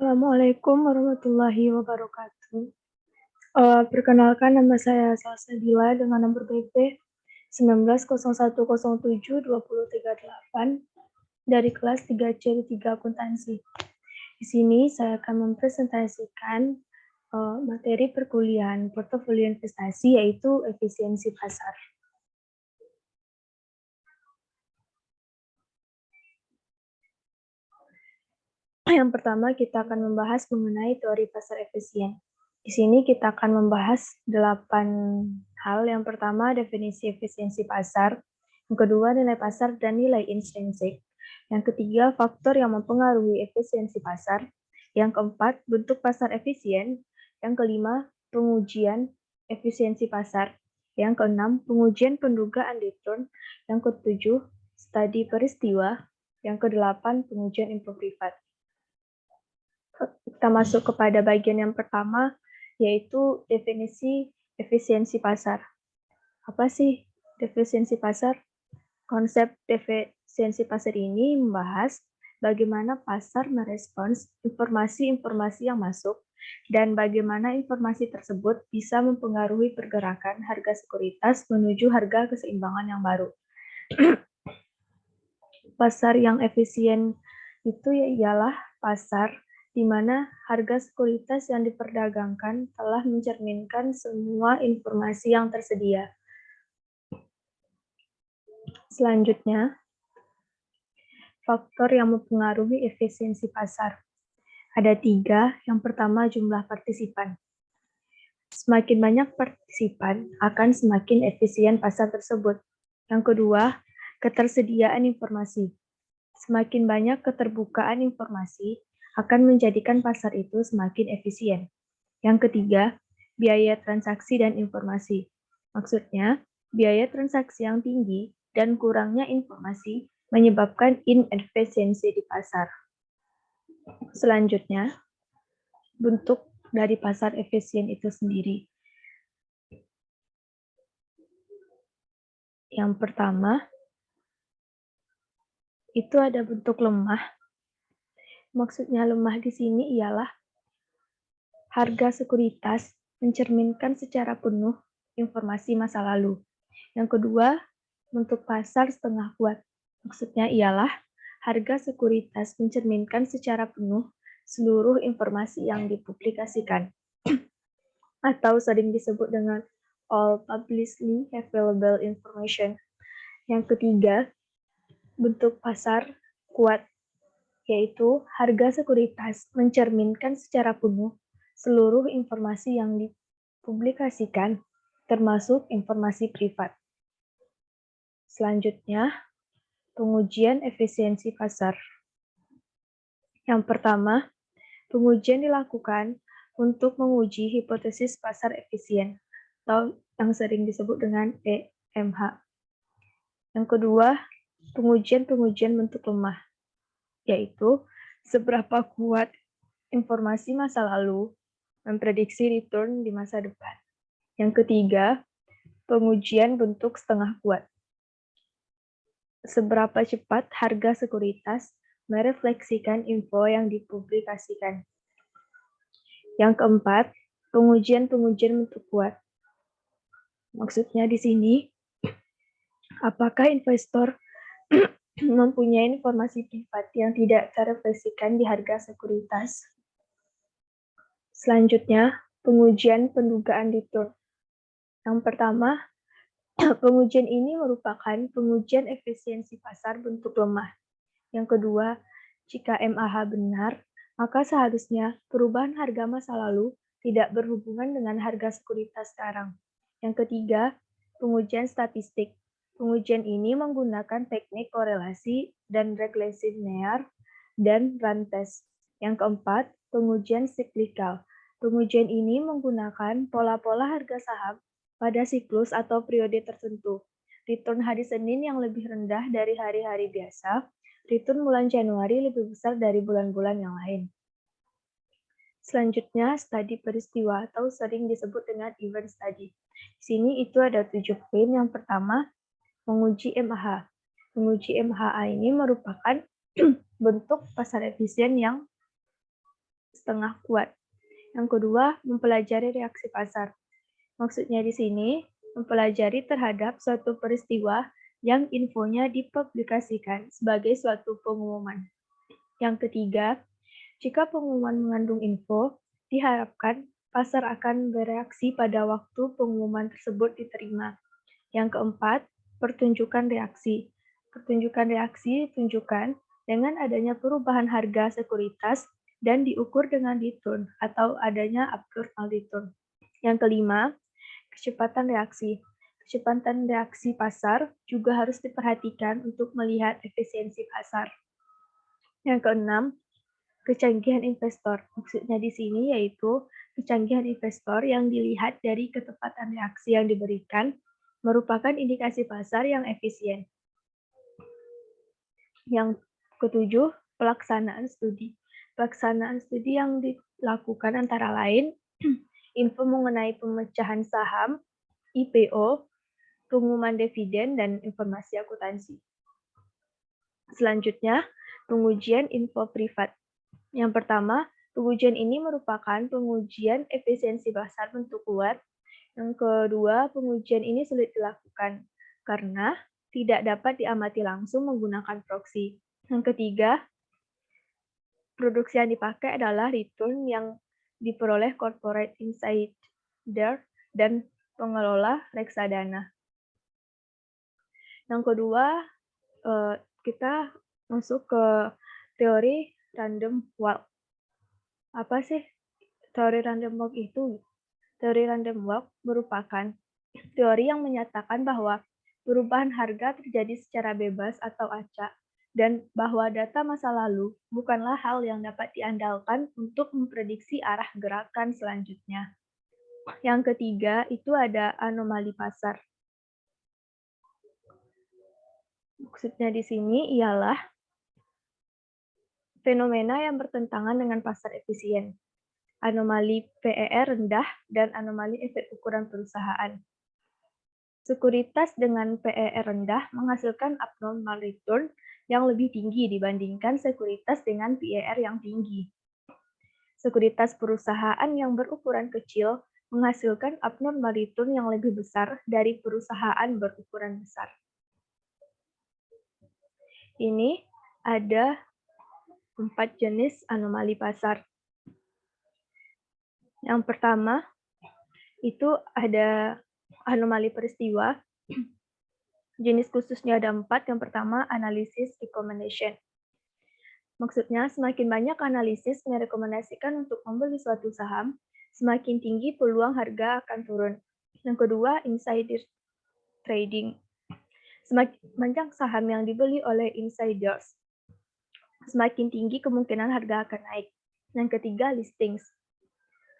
Assalamualaikum warahmatullahi wabarakatuh. Perkenalkan nama saya Salsabila dengan nomor BP 1901072038 dari kelas 3C3 Akuntansi. Di sini saya akan mempresentasikan materi perkuliahan portofolio investasi yaitu efisiensi pasar. Yang pertama kita akan membahas mengenai teori pasar efisien. Di sini kita akan membahas 8 hal. Yang pertama, definisi efisiensi pasar. Yang kedua, nilai pasar dan nilai intrinsik. Yang ketiga, faktor yang mempengaruhi efisiensi pasar. Yang keempat, bentuk pasar efisien. Yang kelima, pengujian efisiensi pasar. Yang keenam, pengujian pendugaan return. Yang ketujuh, studi peristiwa. Yang kedelapan, pengujian info privat. Kita masuk kepada bagian yang pertama, yaitu definisi efisiensi pasar. Apa sih efisiensi pasar? Konsep efisiensi pasar ini membahas bagaimana pasar merespons informasi-informasi yang masuk dan bagaimana informasi tersebut bisa mempengaruhi pergerakan harga sekuritas menuju harga keseimbangan yang baru. Pasar yang efisien itu ialah pasar di mana harga sekuritas yang diperdagangkan telah mencerminkan semua informasi yang tersedia. Selanjutnya, faktor yang mempengaruhi efisiensi pasar. Ada 3, yang pertama jumlah partisipan. Semakin banyak partisipan, akan semakin efisien pasar tersebut. Yang kedua, ketersediaan informasi. Semakin banyak keterbukaan informasi, akan menjadikan pasar itu semakin efisien. Yang ketiga, biaya transaksi dan informasi. Maksudnya, biaya transaksi yang tinggi dan kurangnya informasi menyebabkan inefisiensi di pasar. Selanjutnya, bentuk dari pasar efisien itu sendiri. Yang pertama, itu ada bentuk lemah. Maksudnya lemah di sini ialah harga sekuritas mencerminkan secara penuh informasi masa lalu. Yang kedua, bentuk pasar setengah kuat. Maksudnya ialah harga sekuritas mencerminkan secara penuh seluruh informasi yang dipublikasikan atau sering disebut dengan all publicly available information. Yang ketiga, bentuk pasar kuat, yaitu harga sekuritas mencerminkan secara penuh seluruh informasi yang dipublikasikan, termasuk informasi privat. Selanjutnya, pengujian efisiensi pasar. Yang pertama, pengujian dilakukan untuk menguji hipotesis pasar efisien, atau yang sering disebut dengan EMH. Yang kedua, pengujian bentuk lemah, yaitu seberapa kuat informasi masa lalu memprediksi return di masa depan. Yang ketiga, pengujian bentuk setengah kuat. Seberapa cepat harga sekuritas merefleksikan info yang dipublikasikan. Yang keempat, pengujian bentuk kuat. Maksudnya di sini, apakah investor mempunyai informasi privat yang tidak terefleksikan di harga sekuritas? Selanjutnya, pengujian pendugaan return. Yang pertama, pengujian ini merupakan pengujian efisiensi pasar bentuk lemah. Yang kedua, jika MAH benar, maka seharusnya perubahan harga masa lalu tidak berhubungan dengan harga sekuritas sekarang. Yang ketiga, pengujian statistik. Pengujian ini menggunakan teknik korelasi dan regresi linear dan run test. Yang keempat, pengujian siklikal. Pengujian ini menggunakan pola-pola harga saham pada siklus atau periode tertentu. Return hari Senin yang lebih rendah dari hari-hari biasa, return bulan Januari lebih besar dari bulan-bulan yang lain. Selanjutnya, studi peristiwa atau sering disebut dengan event study. Di sini itu ada 7 poin. Yang pertama, menguji MAH. Menguji MAH ini merupakan bentuk pasar efisien yang setengah kuat. Yang kedua, mempelajari reaksi pasar. Maksudnya di sini, mempelajari terhadap suatu peristiwa yang infonya dipublikasikan sebagai suatu pengumuman. Yang ketiga, jika pengumuman mengandung info, diharapkan pasar akan bereaksi pada waktu pengumuman tersebut diterima. Yang keempat, pertunjukan reaksi. Pertunjukan reaksi ditunjukkan dengan adanya perubahan harga sekuritas dan diukur dengan return atau adanya abnormal return. Yang kelima, kecepatan reaksi. Kecepatan reaksi pasar juga harus diperhatikan untuk melihat efisiensi pasar. Yang keenam, kecanggihan investor. Maksudnya di sini yaitu kecanggihan investor yang dilihat dari ketepatan reaksi yang diberikan merupakan indikasi pasar yang efisien. Yang ketujuh, pelaksanaan studi. Pelaksanaan studi yang dilakukan antara lain info mengenai pemecahan saham, IPO, pengumuman dividen, dan informasi akuntansi. Selanjutnya, pengujian info privat. Yang pertama, pengujian ini merupakan pengujian efisiensi pasar bentuk kuat. Yang kedua, pengujian ini sulit dilakukan karena tidak dapat diamati langsung menggunakan proksi. Yang ketiga, produksi yang dipakai adalah return yang diperoleh corporate insider dan pengelola reksadana. Yang kedua, kita masuk ke teori random walk. Apa sih teori random walk itu? Teori random walk merupakan teori yang menyatakan bahwa perubahan harga terjadi secara bebas atau acak, dan bahwa data masa lalu bukanlah hal yang dapat diandalkan untuk memprediksi arah gerakan selanjutnya. Yang ketiga, itu ada anomali pasar. Maksudnya di sini ialah fenomena yang bertentangan dengan pasar efisien, anomali PER rendah, dan anomali efek ukuran perusahaan. Sekuritas dengan PER rendah menghasilkan abnormal return yang lebih tinggi dibandingkan sekuritas dengan PER yang tinggi. Sekuritas perusahaan yang berukuran kecil menghasilkan abnormal return yang lebih besar dari perusahaan berukuran besar. Ini ada 4 jenis anomali pasar. Yang pertama, itu ada anomali peristiwa. Jenis khususnya ada 4. Yang pertama, analisis recommendation. Maksudnya, semakin banyak analisis merekomendasikan untuk membeli suatu saham, semakin tinggi peluang harga akan turun. Yang kedua, insider trading. Semakin banyak saham yang dibeli oleh insiders, semakin tinggi kemungkinan harga akan naik. Yang ketiga, listings.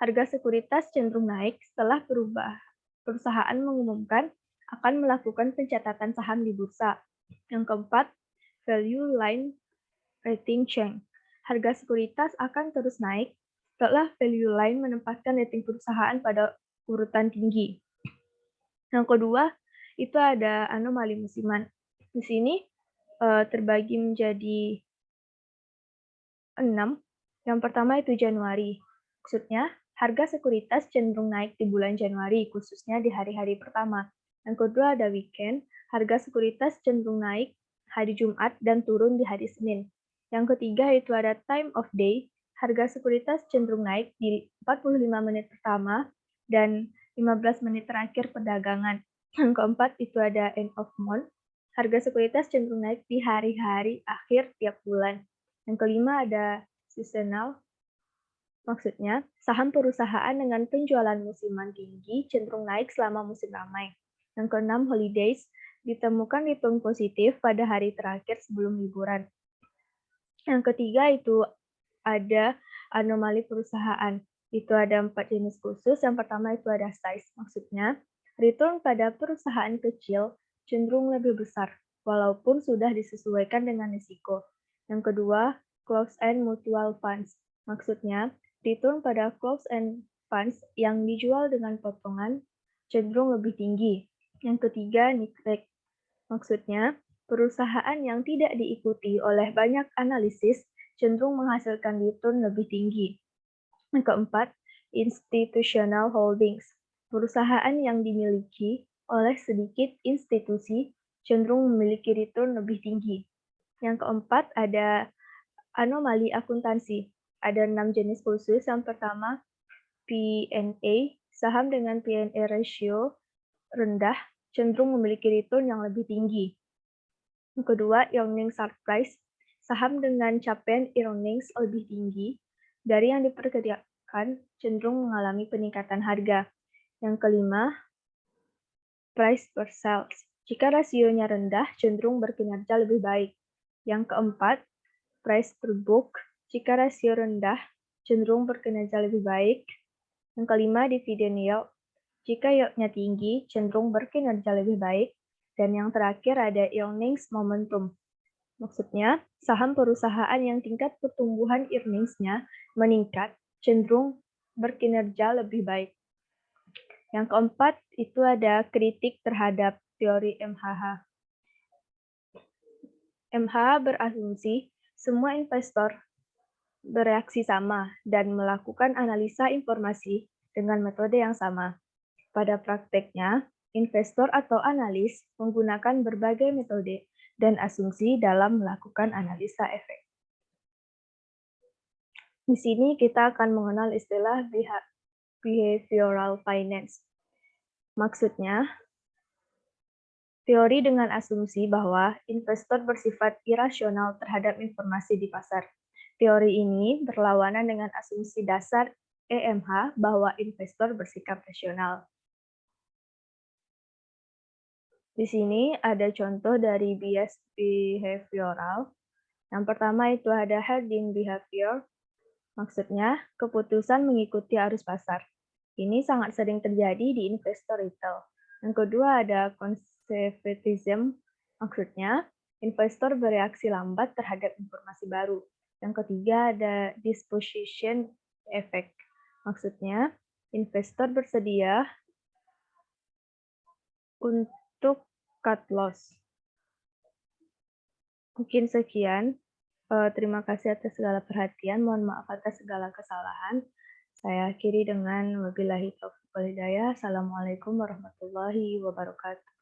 Harga sekuritas cenderung naik setelah perusahaan mengumumkan akan melakukan pencatatan saham di bursa. Yang keempat, value line rating change. Harga sekuritas akan terus naik setelah value line menempatkan rating perusahaan pada urutan tinggi. Yang kedua, itu ada anomali musiman. Di sini terbagi menjadi 6. Yang pertama itu Januari. Maksudnya, harga sekuritas cenderung naik di bulan Januari, khususnya di hari-hari pertama. Yang kedua ada weekend. Harga sekuritas cenderung naik hari Jumat dan turun di hari Senin. Yang ketiga itu ada time of day. Harga sekuritas cenderung naik di 45 menit pertama dan 15 menit terakhir perdagangan. Yang keempat itu ada end of month. Harga sekuritas cenderung naik di hari-hari akhir tiap bulan. Yang kelima ada seasonal. Maksudnya, saham perusahaan dengan penjualan musiman tinggi cenderung naik selama musim ramai. Yang keenam, holidays. Ditemukan return positif pada hari terakhir sebelum liburan. Yang ketiga itu ada anomali perusahaan. Itu ada 4 jenis khusus. Yang pertama itu ada size. Maksudnya, return pada perusahaan kecil cenderung lebih besar, walaupun sudah disesuaikan dengan risiko. Yang kedua, closed-end mutual funds. Maksudnya, return pada closed-end funds yang dijual dengan potongan cenderung lebih tinggi. Yang ketiga, neglect. Maksudnya, perusahaan yang tidak diikuti oleh banyak analisis cenderung menghasilkan return lebih tinggi. Yang keempat, institutional holdings. Perusahaan yang dimiliki oleh sedikit institusi cenderung memiliki return lebih tinggi. Yang keempat, ada anomali akuntansi. Ada 6 jenis khusus. Yang pertama, P&A, saham dengan P&A ratio rendah cenderung memiliki return yang lebih tinggi. Yang kedua, earnings surprise, saham dengan capaian earnings lebih tinggi dari yang diperkirakan cenderung mengalami peningkatan harga. Yang kelima, price per sales. Jika rasionya rendah, cenderung berkinerja lebih baik. Yang keempat, price per book. Jika rasio rendah, cenderung berkinerja lebih baik. Yang kelima, dividend yield. Jika yield-nya tinggi, cenderung berkinerja lebih baik. Dan yang terakhir ada earnings momentum. Maksudnya, saham perusahaan yang tingkat pertumbuhan earnings-nya meningkat cenderung berkinerja lebih baik. Yang keempat, itu ada kritik terhadap teori MHH. MHH berasumsi semua investor bereaksi sama dan melakukan analisa informasi dengan metode yang sama. Pada prakteknya, investor atau analis menggunakan berbagai metode dan asumsi dalam melakukan analisa efek. Di sini kita akan mengenal istilah behavioral finance. Maksudnya, teori dengan asumsi bahwa investor bersifat irasional terhadap informasi di pasar. Teori ini berlawanan dengan asumsi dasar EMH bahwa investor bersikap rasional. Di sini ada contoh dari bias behavioral. Yang pertama itu ada herding behavior. Maksudnya, keputusan mengikuti arus pasar. Ini sangat sering terjadi di investor retail. Yang kedua ada conservatism. Maksudnya, investor bereaksi lambat terhadap informasi baru. Yang ketiga ada disposition effect. Maksudnya, investor bersedia untuk cut loss. Mungkin sekian. Terima kasih atas segala perhatian. Mohon maaf atas segala kesalahan. Saya akhiri dengan wabillahi taufiq wal hidayah. Assalamualaikum warahmatullahi wabarakatuh.